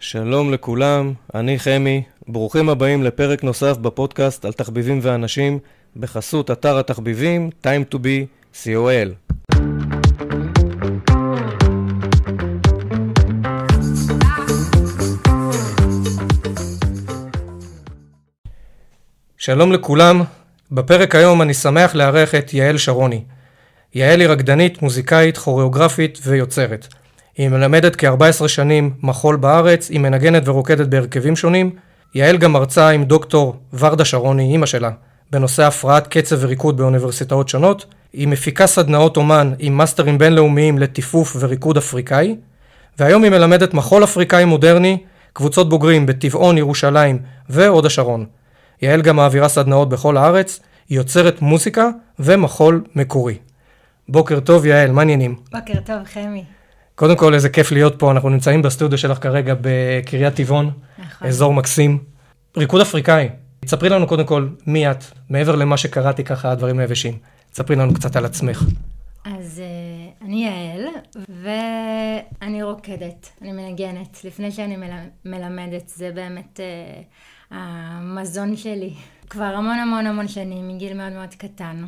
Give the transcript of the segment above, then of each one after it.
שלום לכולם, אני חמי, ברוכים הבאים לפרק נוסף בפודקאסט על תחביבים ואנשים בחסות אתר התחביבים Time to be COL. שלום לכולם, בפרק היום אני שמח לארח את יעל שרוני. יעל היא רקדנית, מוזיקאית, כוריאוגרפית ויוצרת. היא מלמדת כ-14 שנים מחול בארץ, היא מנגנת ורוקדת בהרכבים שונים. יעל גם מרצה עם דוקטור ורדה שרוני, אמא שלה, בנושא הפרעת קצב וריקוד באוניברסיטאות שונות. היא מפיקה סדנאות אומן עם מאסטרים בינלאומיים לטיפוף וריקוד אפריקאי. והיום היא מלמדת מחול אפריקאי מודרני, קבוצות בוגרים בטבעון, ירושלים והוד השרון. יעל גם מעבירה סדנאות בכל הארץ, היא יוצרת מוזיקה ומחול מקורי. בוקר טוב יעל, מה העניינים? בוקר טוב חמי. קודם כל, איזה כיף להיות פה, אנחנו נמצאים בסטודיו שלך כרגע בקריית טבעון, נכון. אזור מקסים. ריקוד אפריקאי, תספרי לנו קודם כל מי את, מעבר למה שקראתי ככה, הדברים היבשים. תספרי לנו קצת על עצמך. אז אני יעל, ואני רוקדת, אני מנגנת. לפני שאני מלמדת, זה באמת המזון שלי. כבר המון שנים, מגיל מאוד מאוד קטן.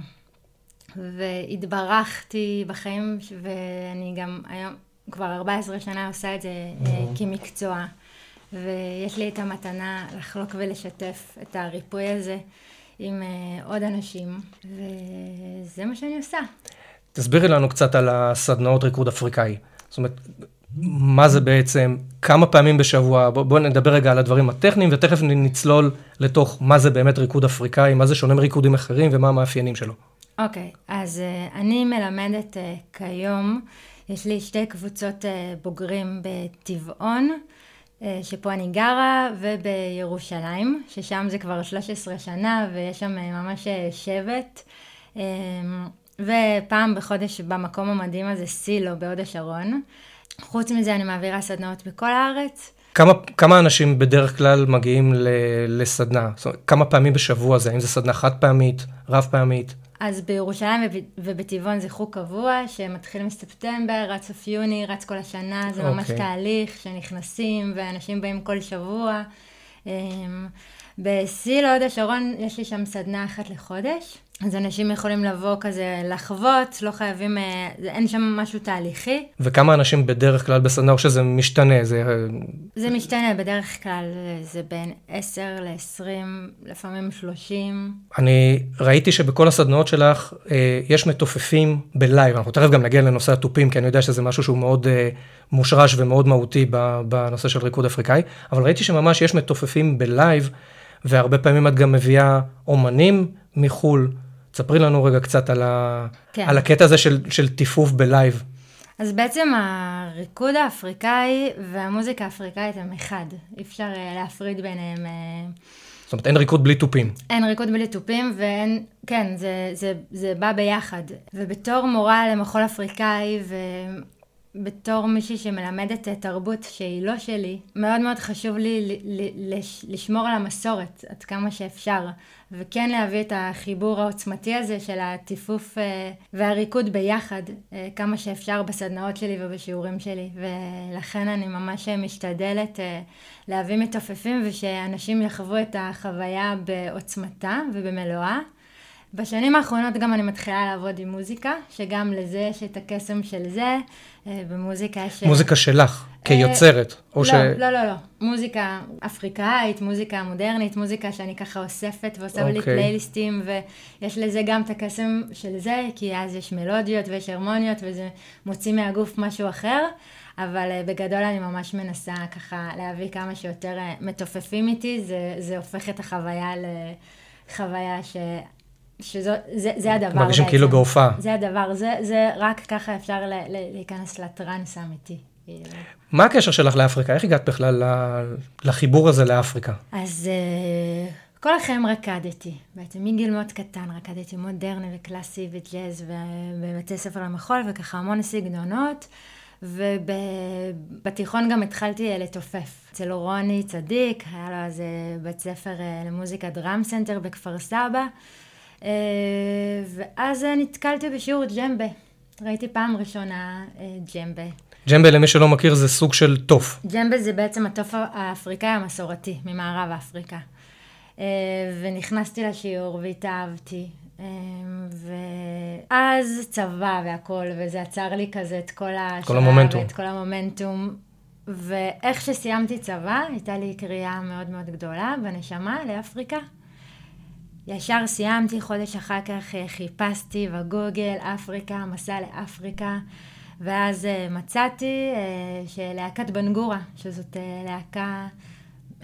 והתברכתי בחיים, ואני גם היום כבר 14 שנה עושה את זה כמקצוע. ויש לי את המתנה לחלוק ולשתף את הריפוי הזה עם עוד אנשים, וזה מה שאני עושה. תסבירי לנו קצת על הסדנאות ריקוד אפריקאי. זאת אומרת, מה זה בעצם, כמה פעמים בשבוע, בואו נדבר רגע על הדברים הטכניים, ותכף נצלול לתוך מה זה באמת ריקוד אפריקאי, מה זה שונה מריקודים אחרים ומה המאפיינים שלו. אוקיי, אז אני מלמדת כיום, יש לי 2 קבוצות בוגרים בטבעון, שפה אני גרה, ובירושלים, ששם זה כבר 13 שנה, ויש שם ממש שבט, ופעם בחודש במקום המדהים הזה, סילו, בהוד השרון. חוץ מזה אני מעבירה סדנאות בכל הארץ. כמה אנשים בדרך כלל מגיעים לסדנה? זאת אומרת, כמה פעמים בשבוע זה? האם זה סדנה חד פעמית, רב פעמית? אז בירושלים ובטבעון זה חוג קבוע, שמתחיל מספטמבר, רץ סוף יוני, רץ כל השנה, זה ממש תהליך שנכנסים, ואנשים באים כל שבוע. בסילו, הוד השרון, יש לי שם סדנה אחת לחודש, אז אנשים יכולים לבוא כזה לחוות, לא חייבים, אין שם משהו תהליכי. וכמה אנשים בדרך כלל בסדנה, או שזה משתנה? זה משתנה, בדרך כלל זה בין 10 ל-20, לפעמים 30. אני ראיתי שבכל הסדנאות שלך יש מתופפים בלייב, אנחנו תכף גם נגיע לנושא התופים, כי אני יודע שזה משהו שהוא מאוד מושרש ומאוד מהותי בנושא של ריקוד אפריקאי, אבל ראיתי שממש יש מתופפים בלייב, והרבה פעמים את גם מביאה אומנים מחול. תספרי לנו רגע קצת על הקטע הזה של טיפוף בלייב. אז בעצם הריקוד האפריקאי והמוזיקה האפריקאית הם אחד. אי אפשר להפריד ביניהם. זאת אומרת, אין ריקוד בלי תופים. אין ריקוד בלי תופים, כן, זה בא ביחד. ובתור מורה למחול אפריקאי בתור מישהי שמלמדת תרבות שהיא לא שלי, מאוד מאוד חשוב לי לשמור על המסורת עד כמה שאפשר, וכן להביא את החיבור העוצמתי הזה של הטיפוף והריקוד ביחד כמה שאפשר בסדנאות שלי ובשיעורים שלי, ולכן אני ממש משתדלת להביא מתופפים ושאנשים יחוו את החוויה בעוצמתה ובמלואה. בשנים האחרונות גם אני מתחילה לעבוד עם מוזיקה, שגם לזה יש את הקסם של זה, במוזיקה יש... מוזיקה שלך, כיוצרת, או לא. מוזיקה אפריקאית, מוזיקה מודרנית, מוזיקה שאני ככה אוספת ועושה לי פלייליסטים, ויש לזה גם את הקסם של זה, כי אז יש מלודיות ויש הרמוניות, וזה מוציא מהגוף משהו אחר, אבל בגדול אני ממש מנסה ככה להביא כמה שיותר מתופפים איתי, זה הופך את החוויה לחוויה זה הדבר. מרגישים כאילו בהופעה. זה הדבר, זה רק ככה אפשר להיכנס לטרנס האמיתי. מה הקשר שלך לאפריקה? איך הגעת בכלל לחיבור הזה לאפריקה? אז כל החיים רקדתי. בעצם מגיל מאוד קטן רקדתי מודרני וקלאסי וג'אז ובבתי ספר למחול וככה המון סגנונות. ובתיכון גם התחלתי לתופף. אצל רוני צדיק, היה לו אז בית ספר למוזיקה דראם סנטר בכפר סבא. ואז נתקלתי בשיעור ג'מבה. ראיתי פעם ראשונה ג'מבה. ג'מבה, למי שלא מכיר, זה סוג של טוף. ג'מבה זה בעצם הטוף האפריקאי המסורתי, ממערב אפריקה. ונכנסתי לשיעור והתאהבתי. ואז צבא והכל, וזה עצר לי כזה את כל ההשראה ואת כל המומנטום. ואיך שסיימתי צבא, הייתה לי קריאה מאוד מאוד גדולה בנשמה לאפריקה. ישר סיימתי, חודש אחר כך חיפשתי בגוגל אפריקה, מסע לאפריקה, ואז מצאתי שלהקת בנגורה, שזאת להקה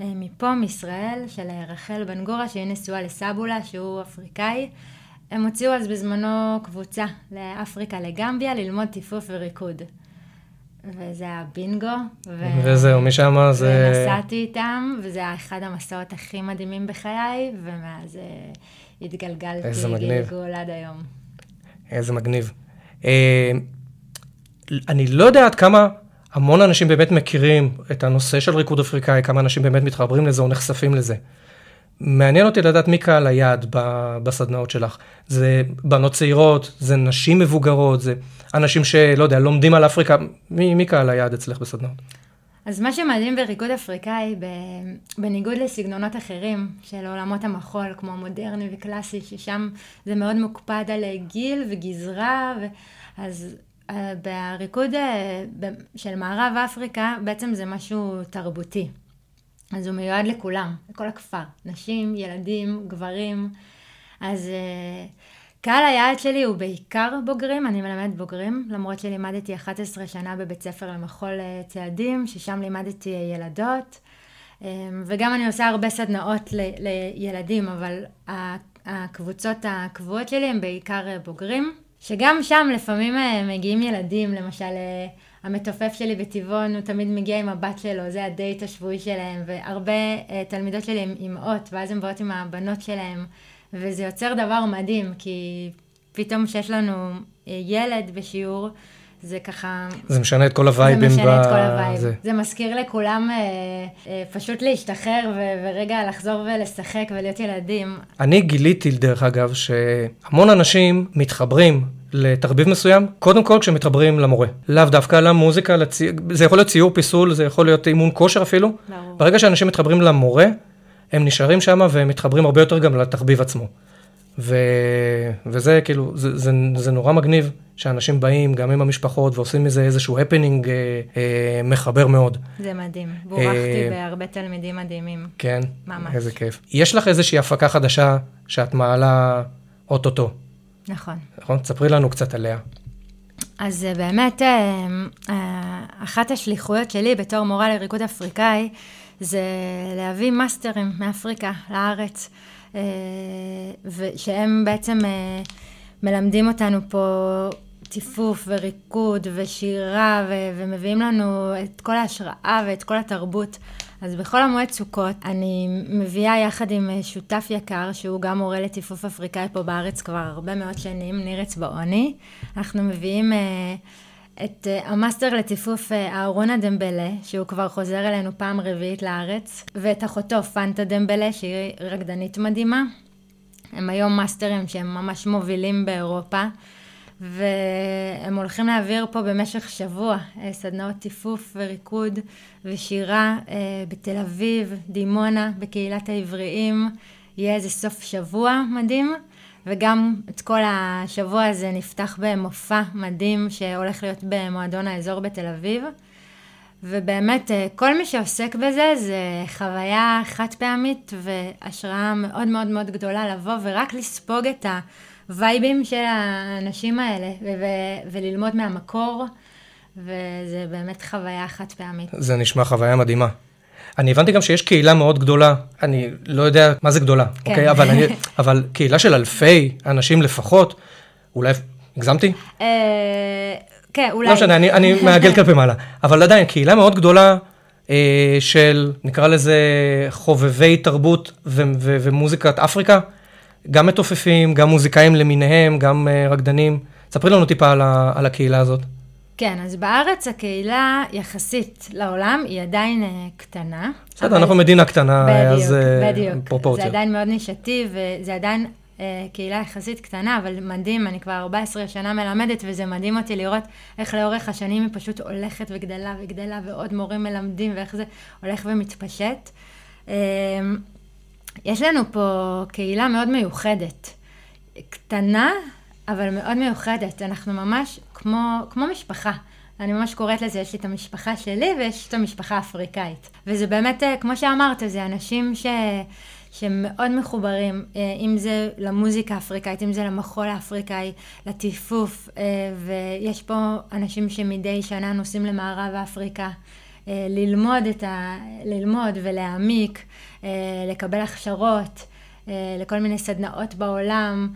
מפה, מישראל, של רחל בנגורה, שהיא נשואה לסבולה, שהוא אפריקאי. הם הוציאו אז בזמנו קבוצה לאפריקה, לגמביה, ללמוד טיפוף וריקוד. וזה היה בינגו. וזהו, משם זה... ונסעתי איתם, וזה היה אחד המסעות הכי מדהימים בחיי, ומאז התגלגלתי גלגול עד היום. איזה מגניב. אני לא יודע עד כמה המון אנשים באמת מכירים את הנושא של ריקוד אפריקאי, כמה אנשים באמת מתחברים לזה או נחשפים לזה. מעניין אותי לדעת מי קהל היעד בסדנאות שלך. זה בנות צעירות, זה נשים מבוגרות, זה אנשים שלא יודע, לומדים על אפריקה. מי קהל היעד אצלך בסדנאות? אז מה שמדהים בריקוד אפריקאי, בניגוד לסגנונות אחרים של עולמות המחול, כמו מודרני וקלאסי, ששם זה מאוד מוקפד על גיל וגזרה, אז בריקוד של מערב אפריקה, בעצם זה משהו תרבותי. אז הוא מיועד לכולם, לכל הכפר, נשים, ילדים, גברים. אז קהל היעד שלי הוא בעיקר בוגרים, אני מלמדת בוגרים, למרות שלימדתי 11 שנה בבית ספר למחול צעדים, ששם לימדתי ילדות, וגם אני עושה הרבה סדנאות לילדים, אבל הקבוצות הקבועות שלי הם בעיקר בוגרים, שגם שם לפעמים מגיעים ילדים, למשל המתופף שלי בטבעון, הוא תמיד מגיע עם הבת שלו, זה הדייט השבועי שלהם, והרבה תלמידות שלי עם אמאות, ואז הם באות עם הבנות שלהם, וזה יוצר דבר מדהים, כי פתאום שיש לנו ילד בשיעור, זה ככה... זה משנה את כל הווייבים. זה משנה את כל הווייב. זה מזכיר לכולם פשוט להשתחרר ורגע לחזור ולשחק ולהיות ילדים. אני גיליתי, דרך אגב, שהמון אנשים מתחברים לתרביב מסוים, קודם כל כשמתחברים למורה. לאו דווקא למוזיקה, זה יכול להיות ציור פיסול, זה יכול להיות אימון כושר אפילו. ברור. ברגע שאנשים מתחברים למורה, הם נשארים שם והם מתחברים הרבה יותר גם לתרביב עצמו. וזה כאילו, זה נורא מגניב שאנשים באים גם עם המשפחות ועושים מזה איזשהו הפנינג מחבר מאוד. זה מדהים. בורכתי בהרבה תלמידים מדהימים. כן. ממש. איזה כיף. יש לך איזושהי הפקה חדשה שאת מעלה אוטוטו. נכון. נכון? תספרי לנו קצת עליה. אז באמת, אחת השליחויות שלי בתור מורה לריקוד אפריקאי, זה להביא מאסטרים מאפריקה לארץ, שהם בעצם מלמדים אותנו פה טיפוף וריקוד ושירה, ומביאים לנו את כל ההשראה ואת כל התרבות. אז בכל המועד סוכות אני מביאה יחד עם שותף יקר, שהוא גם מורה לטיפוף אפריקאי פה בארץ כבר הרבה מאוד שנים, ניר אצבעוני. אנחנו מביאים את המאסטר לטיפוף אהרונה דמבלה, שהוא כבר חוזר אלינו פעם רביעית לארץ, ואת אחותו פנטה דמבלה, שהיא רקדנית מדהימה. הם היום מאסטרים שהם ממש מובילים באירופה, והם הולכים להעביר פה במשך שבוע סדנאות טיפוף וריקוד ושירה בתל אביב, דימונה, בקהילת העבריים. יהיה איזה סוף שבוע מדהים, וגם את כל השבוע הזה נפתח במופע מדהים שהולך להיות במועדון האזור בתל אביב. ובאמת כל מי שעוסק בזה זה חוויה חד פעמית והשראה מאוד מאוד מאוד גדולה לבוא ורק לספוג את הווייבים של האנשים האלה וללמוד מהמקור, וזה באמת חוויה חד פעמית. זה נשמע חוויה מדהימה. אני הבנתי גם שיש קהילה מאוד גדולה, אני לא יודע מה זה גדולה, כן. אוקיי? אבל קהילה של אלפי אנשים לפחות, אולי הגזמתי? כן, אולי. לא משנה, אני מעגל כלפי מעלה. אבל עדיין, קהילה מאוד גדולה של, נקרא לזה, חובבי תרבות ומוזיקת אפריקה, גם מתופפים, גם מוזיקאים למיניהם, גם רקדנים. ספרי לנו טיפה על הקהילה הזאת. כן, אז בארץ הקהילה יחסית לעולם היא עדיין קטנה. בסדר, אנחנו מדינה קטנה, אז בדיוק. פרופורציה. זה עדיין מאוד נישתי, וזה עדיין קהילה יחסית קטנה, אבל מדהים, אני כבר 14 שנה מלמדת, וזה מדהים אותי לראות איך לאורך השנים היא פשוט הולכת וגדלה וגדלה, ועוד מורים מלמדים, ואיך זה הולך ומתפשט. יש לנו פה קהילה מאוד מיוחדת, קטנה, אבל מאוד מיוחדת. אנחנו ממש כמו משפחה. אני ממש קוראת לזה, יש לי את המשפחה שלי ויש את המשפחה האפריקאית. וזה באמת, כמו שאמרת, זה אנשים שמאוד מחוברים, אם זה למוזיקה האפריקאית, אם זה למחול האפריקאי, לטיפוף, ויש פה אנשים שמדי שנה נוסעים למערב אפריקה, ללמוד ולהעמיק, לקבל הכשרות, לכל מיני סדנאות בעולם.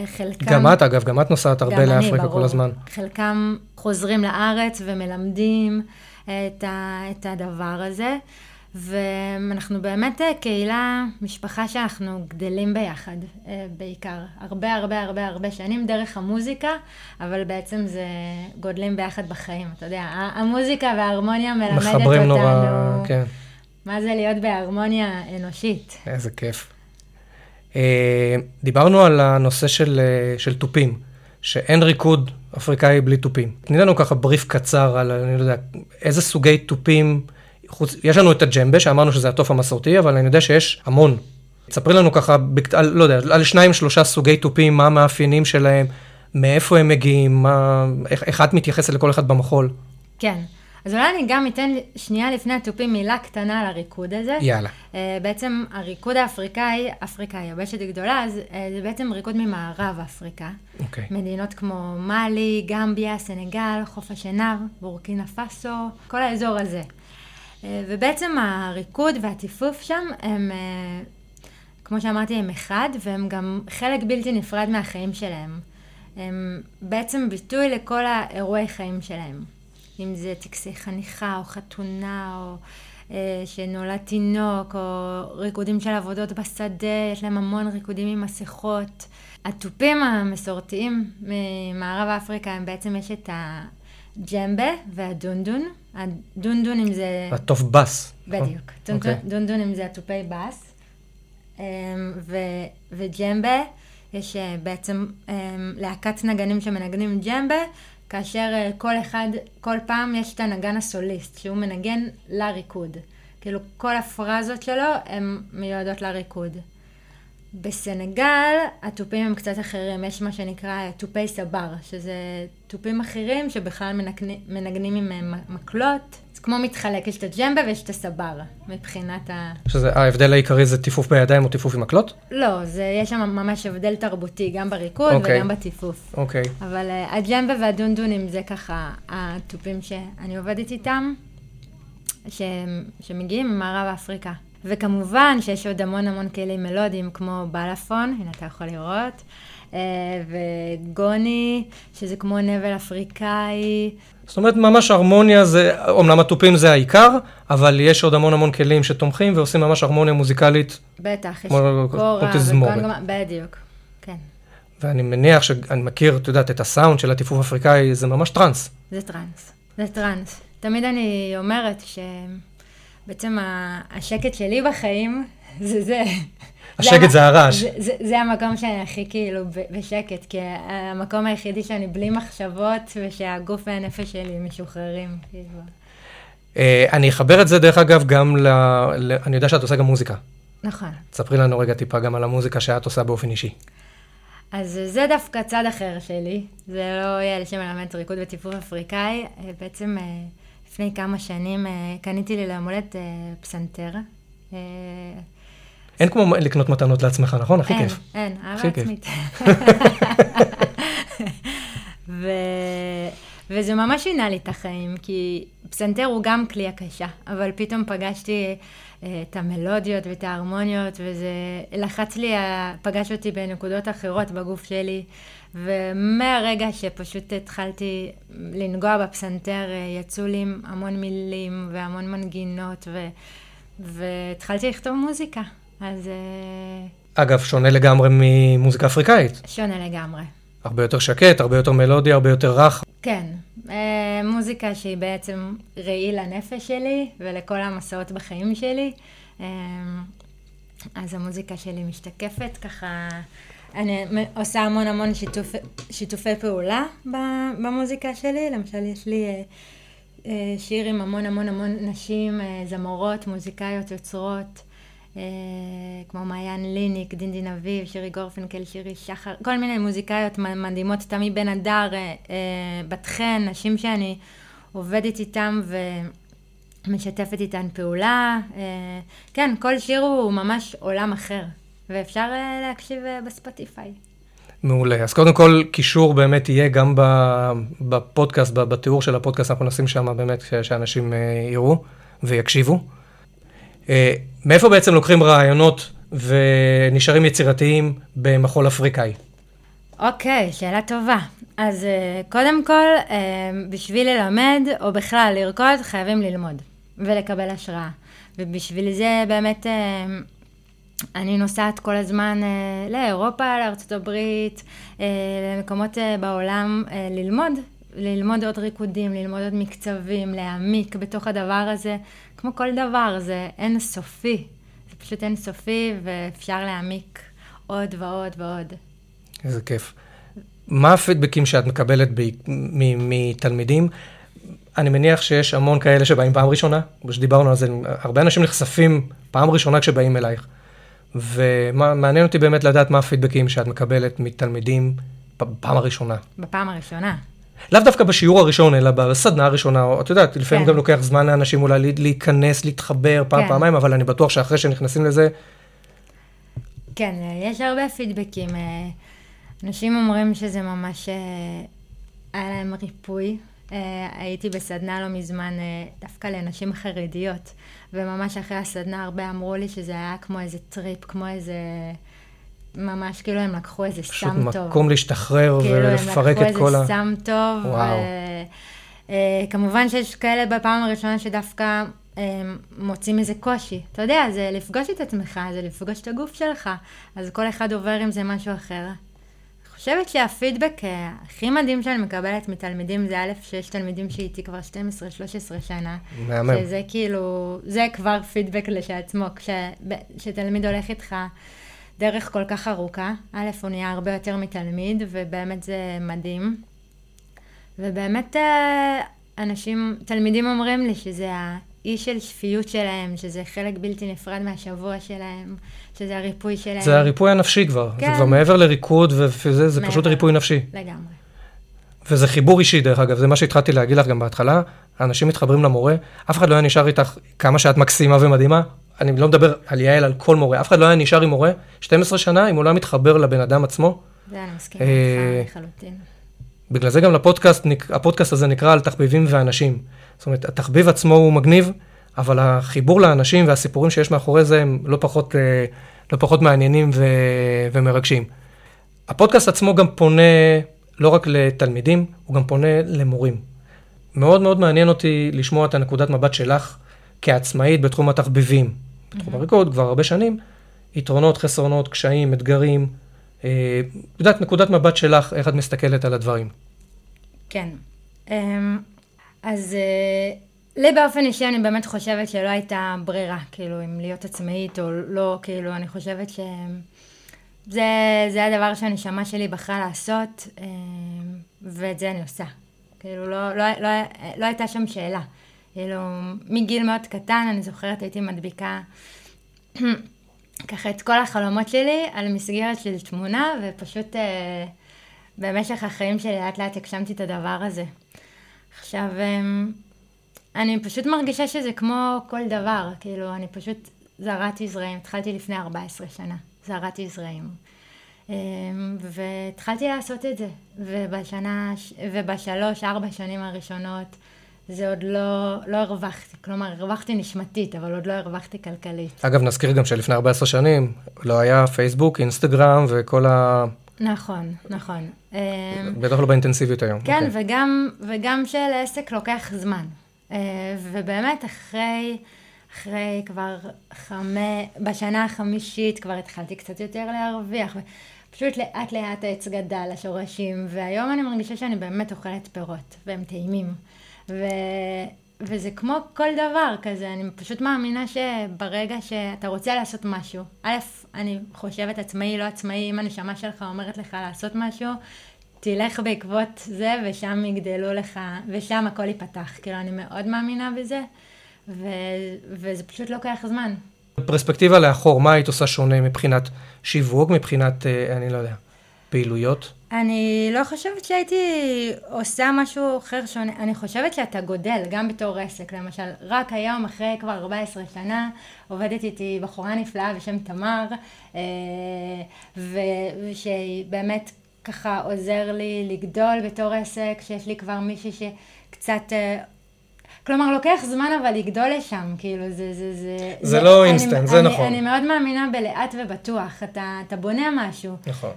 חלקם... גם את נוסעת הרבה לאפריקה כל הזמן. חלקם חוזרים לארץ ומלמדים את הדבר הזה, ואנחנו באמת קהילה, משפחה שאנחנו גדלים ביחד, בעיקר. הרבה שנים דרך המוזיקה, אבל בעצם זה גודלים ביחד בחיים. אתה יודע, המוזיקה וההרמוניה מלמדת אותנו. מחברים נורא, כן. מה זה להיות בהרמוניה אנושית. איזה כיף. דיברנו על הנושא של טופים, שאין ריקוד אפריקאי בלי טופים. תני לנו ככה בריף קצר על, אני לא יודע, איזה סוגי טופים, יש לנו את הג'מבה, שאמרנו שזה הטוף המסורתי, אבל אני יודע שיש המון. תספרי לנו ככה, לא יודע, על 2-3 סוגי טופים, מה המאפיינים שלהם, מאיפה הם מגיעים, איך את מתייחסת לכל אחד במחול. כן. אז אולי אני גם אתן שנייה לפני הטופים מילה קטנה על הריקוד הזה. יאללה. בעצם הריקוד האפריקאי, אפריקה היבשת גדולה, זה בעצם ריקוד ממערב אפריקה. אוקיי. מדינות כמו מאלי, גמביה, סנגל, חוף השנהב, בורקינה פאסו, כל האזור הזה. ובעצם הריקוד והטיפוף שם הם, כמו שאמרתי, הם אחד, והם גם חלק בלתי נפרד מהחיים שלהם. הם בעצם ביטוי לכל האירועי חיים שלהם. אם זה טקסי חניכה או חתונה או שנולד תינוק או ריקודים של עבודות בשדה, יש להם המון ריקודים עם מסכות. הטופים המסורתיים ממערב אפריקה הם בעצם יש את הג'מבה והדונדון. הדונדון אם זה... הטוף בס. בדיוק. דונדון אם זה הטופי בס. וג'מבה יש בעצם להקת נגנים שמנגנים ג'מבה, כאשר כל פעם יש את הנגן הסוליסט, שהוא מנגן לריקוד. כאילו כל הפרזות שלו הן מיועדות לריקוד. בסנגל, הטופים הם קצת אחרים, יש מה שנקרא טופי סבר, שזה טופים אחרים שבכלל מנגנים עם מקלות. זה כמו מתחלק, יש את הג'מבה ויש את הסבר, מבחינת שזה, ההבדל העיקרי זה טיפוף בידיים או טיפוף עם מקלות? לא, יש שם ממש הבדל תרבותי, גם בריקוד וגם בטיפוף. אוקיי. אבל הג'מבה והדונדונים זה ככה הטופים שאני עובדת איתם, שמגיעים ממערב אפריקה. וכמובן שיש עוד המון כלים מלודיים כמו בלפון, הנה אתה יכול לראות, וגוני, שזה כמו נבל אפריקאי. זאת אומרת, ממש הרמוניה זה, אומנם הטופים זה העיקר, אבל יש עוד המון כלים שתומכים ועושים ממש הרמוניה מוזיקלית. בטח, יש קורה תזמורת. בדיוק, כן. ואני מניח שאני מכיר, את יודעת, את הסאונד של הטיפוף אפריקאי, זה ממש טרנס. זה טרנס. תמיד אני אומרת בעצם השקט שלי בחיים זה. השקט זה הרעש. זה המקום שאני הכי כאילו בשקט, כי המקום היחידי שאני בלי מחשבות, ושהגוף והנפש שלי משוחררים. אני אחבר את זה דרך אגב גם אני יודע שאת עושה גם מוזיקה. נכון. תספרי לנו רגע טיפה גם על המוזיקה שאת עושה באופן אישי. אז זה דווקא צד אחר שלי. זה לא יהיה שמלמד ריקוד וטיפוף אפריקאי. בעצם לפני כמה שנים קניתי לי ליום-הולדת פסנתר. אין כמו לקנות מתנות לעצמך, נכון? הכי כיף. אין, אהבה עצמית. וזה ממש שינה לי את החיים, כי פסנתר הוא גם כלי הקשה, אבל פתאום פגשתי את המלודיות ואת ההרמוניות, וזה לחץ לי, פגש אותי בנקודות אחרות בגוף שלי, ומהרגע שפשוט התחלתי לנגוע בפסנתר, יצאו לי המון מילים והמון מנגינות, והתחלתי לכתוב מוזיקה. אז... אגב, שונה לגמרי ממוזיקה אפריקאית. שונה לגמרי. הרבה יותר שקט, הרבה יותר מלודי, הרבה יותר רך. כן, מוזיקה שהיא בעצם ראי לנפש שלי ולכל המסעות בחיים שלי. אז המוזיקה שלי משתקפת ככה אני עושה המון שיתופי פעולה במוזיקה שלי. למשל, יש לי שיר עם המון נשים, זמורות, מוזיקאיות, יוצרות, כמו מעיין ליניק, דינדין אביב, שירי גורפינקל, שירי שחר, כל מיני מוזיקאיות מדהימות, תמי בן אדר, בת חן, נשים שאני עובדת איתם ומשתפת איתן פעולה. כן, כל שיר הוא ממש עולם אחר, ואפשר להקשיב בספוטיפיי. מעולה. אז קודם כל, קישור באמת יהיה גם בפודקאסט, בתיאור של הפודקאסט, אנחנו נשים שם באמת שאנשים יראו ויקשיבו. מאיפה בעצם לוקחים רעיונות ונשארים יצירתיים במחול אפריקאי? אוקיי, שאלה טובה. אז קודם כל, בשביל ללמד, או בכלל לרקוד, חייבים ללמוד ולקבל השראה. ובשביל זה באמת אני נוסעת כל הזמן לאירופה, לארצות הברית, למקומות בעולם ללמוד עוד ריקודים, ללמוד עוד מקצבים, להעמיק בתוך הדבר הזה. כמו כל דבר, זה אין סופי. זה פשוט אין סופי, ואפשר להעמיק עוד ועוד ועוד. איזה כיף. מה הפידבקים שאת מקבלת מתלמידים? אני מניח שיש המון כאלה שבאים פעם ראשונה, שדיברנו על זה, הרבה אנשים נחשפים פעם ראשונה כשבאים אלייך. ומעניין אותי באמת לדעת מה הפידבקים שאת מקבלת מתלמידים בפעם הראשונה. בפעם הראשונה. לאו דווקא בשיעור הראשון, אלא בסדנה הראשונה, או את יודעת, לפעמים גם לוקח זמן לאנשים אולי להיכנס, להתחבר פעמיים, אבל אני בטוח שאחרי שנכנסים לזה... כן, יש הרבה פידבקים. אנשים אומרים שזה ממש היה להם ריפוי. הייתי בסדנה לא מזמן דווקא לנשים חרדיות, וממש אחרי הסדנה הרבה אמרו לי שזה היה כמו איזה טריפ, כמו איזה... ממש כאילו הם לקחו איזה סם טוב. פשוט מקום להשתחרר ולפרק את כל ה... כאילו הם לקחו איזה סם טוב. וואו. כמובן שיש כאלה בפעם הראשונה שדווקא מוצאים איזה קושי. אתה יודע, זה לפגוש את עצמך, זה לפגוש את הגוף שלך. אז כל אחד עובר עם זה משהו אחר. אני חושבת שהפידבק הכי מדהים שאני מקבלת מתלמידים זה א', שיש תלמידים שאיתי כבר 12-13 שנה. מהמם. שזה כאילו, זה כבר פידבק לשעצמו. כשתלמיד הולך איתך דרך כל כך ארוכה, א', הוא נהיה הרבה יותר מתלמיד, ובאמת זה מדהים. ובאמת תלמידים אומרים לי שזה האי של שפיות שלהם, שזה חלק בלתי נפרד מהשבוע שלהם, שזה הריפוי שלהם. זה הריפוי הנפשי כבר, כן. זה כבר מעבר לריקוד, וזה פשוט ריפוי נפשי. לגמרי. וזה חיבור אישי דרך אגב, זה מה שהתחלתי להגיד לך גם בהתחלה, האנשים מתחברים למורה, אף אחד לא היה נשאר איתך כמה שאת מקסימה ומדהימה, אני לא מדבר על יעל, על כל מורה, אף אחד לא היה נשאר עם מורה 12 שנה, אם הוא לא מתחבר לבן אדם עצמו. זה אני מסכים איתך לחלוטין. בגלל זה גם הפודקאסט הזה נקרא על תחביבים ואנשים. זאת אומרת, התחביב עצמו הוא מגניב, אבל החיבור לאנשים והסיפורים שיש מאחורי זה הם לא פחות מעניינים ומרגשים. הפודקאסט עצמו גם פונה לא רק לתלמידים, הוא גם פונה למורים. מאוד מאוד מעניין אותי לשמוע את הנקודת מבט שלך כעצמאית בתחום התחביבים. בתחום הריקוד כבר הרבה שנים, יתרונות, חסרונות, קשיים, אתגרים. יודעת, נקודת מבט שלך, איך את מסתכלת על הדברים? כן. אז לי באופן אישי אני באמת חושבת שלא הייתה ברירה, כאילו, אם להיות עצמאית או לא, כאילו, אני חושבת זה הדבר שהנשמה שלי בחרה לעשות, ואת זה אני עושה. כאילו, לא הייתה שם שאלה. כאילו, מגיל מאוד קטן, אני זוכרת, הייתי מדביקה ככה את כל החלומות שלי על מסגרת של תמונה, ופשוט במשך החיים שלי לאט לאט הגשמתי את הדבר הזה. עכשיו, אני פשוט מרגישה שזה כמו כל דבר, כאילו, אני פשוט זרעתי זרעים, התחלתי לפני 14 שנה, זרעתי זרעים. והתחלתי לעשות את זה, ובשלוש, 4 שנים הראשונות, זה עוד לא הרווחתי, כלומר, הרווחתי נשמתית, אבל עוד לא הרווחתי כלכלית. אגב, נזכיר גם שלפני 14 שנים, לא היה פייסבוק, אינסטגרם וכל ה... נכון. בטח לא באינטנסיביות היום. כן, וגם שלעסק לוקח זמן. ובאמת, אחרי כבר בשנה החמישית, כבר התחלתי קצת יותר להרוויח, פשוט לאט לאט העץ גדל, השורשים, והיום אני מרגישה שאני באמת אוכלת פירות, והם טעימים. וזה כמו כל דבר כזה, אני פשוט מאמינה שברגע שאתה רוצה לעשות משהו, א', אני חושבת עצמאי, לא עצמאי, אם הנשמה שלך אומרת לך לעשות משהו, תלך בעקבות זה, ושם יגדלו לך, ושם הכל ייפתח. כאילו, אני מאוד מאמינה בזה, וזה פשוט לוקח זמן. פרספקטיבה לאחור, מה היית עושה שונה מבחינת שיווק, מבחינת, אני לא יודע, פעילויות? אני לא חושבת שהייתי עושה משהו אחר שונה. אני חושבת שאתה גודל, גם בתור עסק. למשל, רק היום, אחרי כבר 14 שנה, עובדת איתי בחורה נפלאה בשם תמר, ושהיא באמת ככה עוזר לי לגדול בתור עסק, שיש לי כבר מישהי שקצת... כלומר, לוקח זמן אבל לגדול לשם, כאילו, זה לא אינסטנט, זה נכון. אני מאוד מאמינה בלאט ובטוח, אתה בונה משהו. נכון.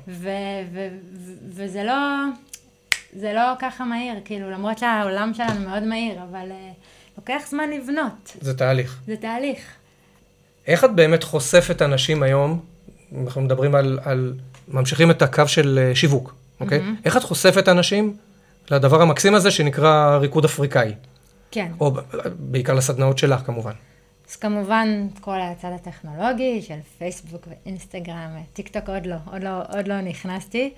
וזה לא ככה מהיר, כאילו, למרות שהעולם שלנו מאוד מהיר, אבל לוקח זמן לבנות. זה תהליך. זה תהליך. איך את באמת חושפת אנשים היום, אנחנו מדברים ממשיכים את הקו של שיווק, אוקיי? איך את חושפת אנשים לדבר המקסים הזה שנקרא ריקוד אפריקאי? כן. או בעיקר לסדנאות שלך, כמובן. אז כמובן, כל הצד הטכנולוגי של פייסבוק ואינסטגרם, טיק טוק עוד לא נכנסתי,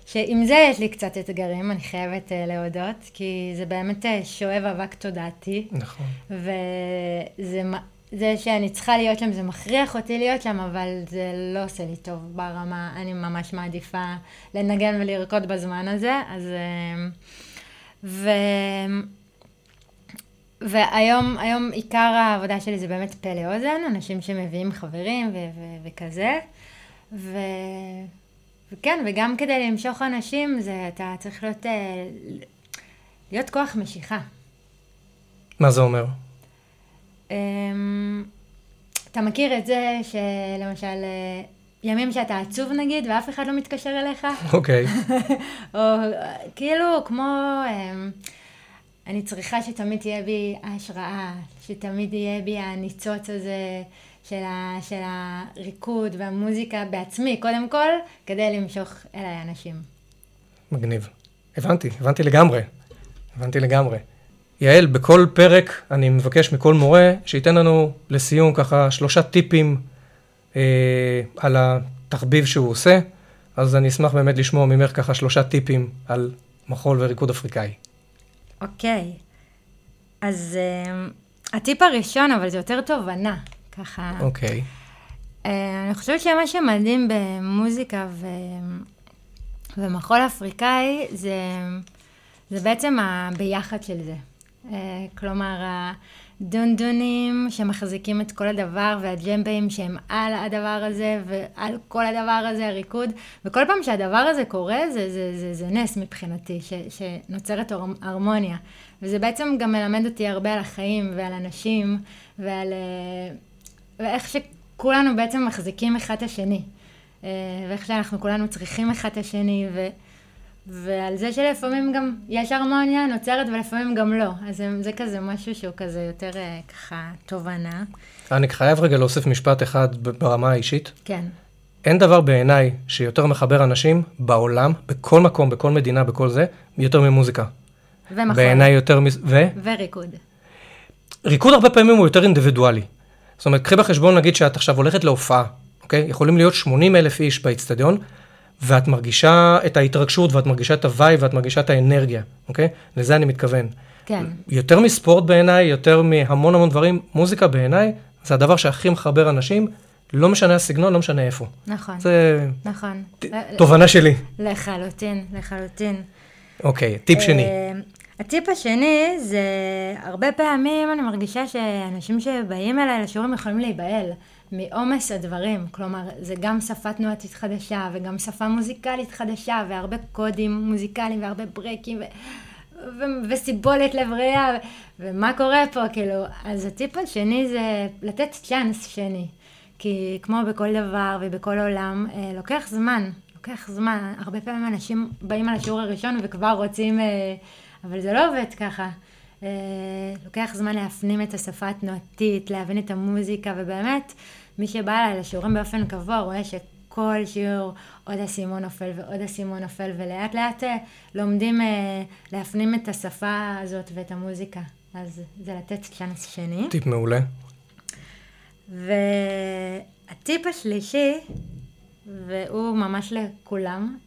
שעם זה יש לי קצת אתגרים, אני חייבת להודות, כי זה באמת שואב אבק תודעתי. נכון. וזה שאני צריכה להיות שם, זה מכריח אותי להיות שם, אבל זה לא עושה לי טוב ברמה, אני ממש מעדיפה לנגן ולרקוד בזמן הזה, אז... והיום עיקר העבודה שלי זה באמת פה לאוזן, אנשים שמביאים חברים וכזה. וכן, וגם כדי למשוך אנשים, אתה צריך להיות כוח משיכה. מה זה אומר? אתה מכיר את זה שלמשל, ימים שאתה עצוב נגיד, ואף אחד לא מתקשר אליך? אוקיי. או כאילו כמו... אני צריכה שתמיד תהיה בי ההשראה, שתמיד יהיה בי הניצוץ הזה של הריקוד והמוזיקה בעצמי, קודם כל, כדי למשוך אליי אנשים. מגניב. הבנתי לגמרי. יעל, בכל פרק אני מבקש מכל מורה שייתן לנו לסיום ככה 3 טיפים על התחביב שהוא עושה, אז אני אשמח באמת לשמוע ממך ככה 3 טיפים על מחול וריקוד אפריקאי. אוקיי, אז הטיפ הראשון, אבל זה יותר תובנה, ככה. אוקיי. אני חושבת שמה שמדהים במוזיקה ומחול אפריקאי, זה בעצם הביחד של זה. כלומר, הדונדונים שמחזיקים את כל הדבר, והג'מבים שהם על הדבר הזה, ועל כל הדבר הזה הריקוד, וכל פעם שהדבר הזה קורה, זה נס מבחינתי, שנוצרת הרמוניה. וזה בעצם גם מלמד אותי הרבה על החיים, ועל אנשים, ואיך שכולנו בעצם מחזיקים אחד את השני. ואיך שאנחנו כולנו צריכים אחד את השני, ועל זה שלפעמים גם יש הרמוניה נוצרת ולפעמים גם לא. אז זה כזה משהו שהוא כזה יותר ככה תובנה. אני חייב רגע להוסיף משפט אחד ברמה האישית. כן. אין דבר בעיניי שיותר מחבר אנשים בעולם, בכל מקום, בכל מדינה, בכל זה, יותר ממוזיקה. ומחול. בעיניי יותר וריקוד. ריקוד הרבה פעמים הוא יותר אינדיבידואלי. זאת אומרת, קחי בחשבון נגיד שאת עכשיו הולכת להופעה, אוקיי? יכולים להיות 80,000 איש באצטדיון, ואת מרגישה את ההתרגשות, ואת מרגישה את הווייב, ואת מרגישה את האנרגיה, אוקיי? לזה אני מתכוון. כן. יותר מספורט בעיניי, יותר מהמון דברים, מוזיקה בעיניי, זה הדבר שהכי מחבר אנשים, לא משנה הסגנון, לא משנה איפה. נכון. זה... נכון. תובנה שלי. לחלוטין. אוקיי, טיפ שני. הטיפ השני זה, הרבה פעמים אני מרגישה שאנשים שבאים אליי לשיעורים יכולים להיבהל מעומס הדברים. כלומר, זה גם שפה תנועתית חדשה, וגם שפה מוזיקלית חדשה, והרבה קודים מוזיקליים, והרבה ברקים, וסיבולת לבריאה, ומה קורה פה, כאילו. אז הטיפ השני זה לתת צ'אנס שני. כי כמו בכל דבר ובכל עולם, לוקח זמן. הרבה פעמים אנשים באים על השיעור הראשון וכבר רוצים, אבל זה לא עובד ככה. לוקח זמן להפנים את השפה התנועתית, להבין את המוזיקה, ובאמת, מי שבא אליי לשיעורים באופן קבוע, רואה שכל שיעור עוד אסימון נופל ועוד אסימון נופל, ולאט לאט לומדים להפנים את השפה הזאת ואת המוזיקה. אז זה לתת צ'אנס שני. טיפ מעולה. והטיפ השלישי, והוא ממש לכולם,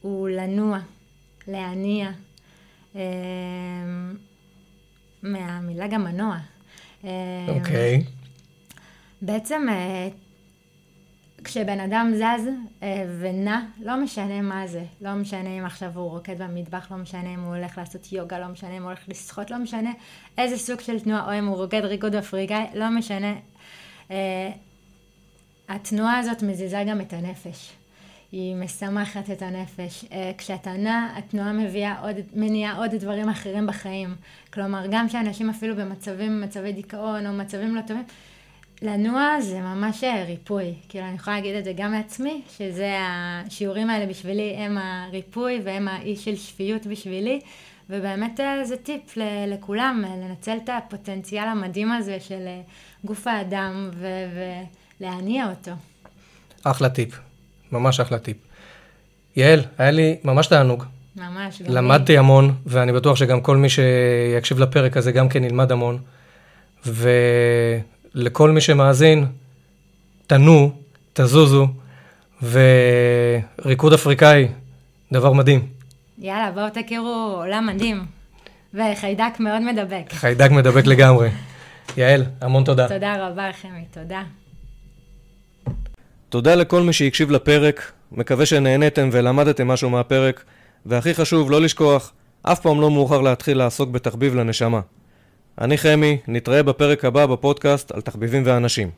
הוא לנוע, להניע, מהמילה גם מנוע. אוקיי. בעצם כשבן אדם זז ונע, לא משנה מה זה. לא משנה אם עכשיו הוא רוקד במטבח, לא משנה אם הוא הולך לעשות יוגה, לא משנה אם הוא הולך לשחות, לא משנה איזה סוג של תנועה, או אם הוא רוקד ריקוד אפריקאי, לא משנה. התנועה הזאת מזיזה גם את הנפש. היא משמחת את הנפש. כשאתה נע, התנועה מניעה עוד דברים אחרים בחיים. כלומר, גם שאנשים אפילו מצבי דיכאון או מצבים לא טובים, לנוע זה ממש ריפוי. כאילו, אני יכולה להגיד את זה גם לעצמי, שזה השיעורים האלה בשבילי, הם הריפוי והם האיש של שפיות בשבילי, ובאמת זה טיפ לכולם, לנצל את הפוטנציאל המדהים הזה של גוף האדם ולהניע אותו. אחלה טיפ. ממש אחלה טיפ. יעל, היה לי ממש תענוג. ממש, למדתי המון, ואני בטוח שגם כל מי שיקשיב לפרק הזה גם כן ילמד המון. ולכל מי שמאזין, תנו, תזוזו, וריקוד אפריקאי, דבר מדהים. יאללה, בואו תכירו עולם מדהים. וחיידק מאוד מדבק. חיידק מדבק לגמרי. יעל, המון תודה. תודה רבה, חמי, תודה. תודה לכל מי שהקשיב לפרק, מקווה שנהנתם ולמדתם משהו מהפרק, והכי חשוב, לא לשכוח, אף פעם לא מאוחר להתחיל לעסוק בתחביב לנשמה. אני חמי, נתראה בפרק הבא בפודקאסט על תחביבים ואנשים.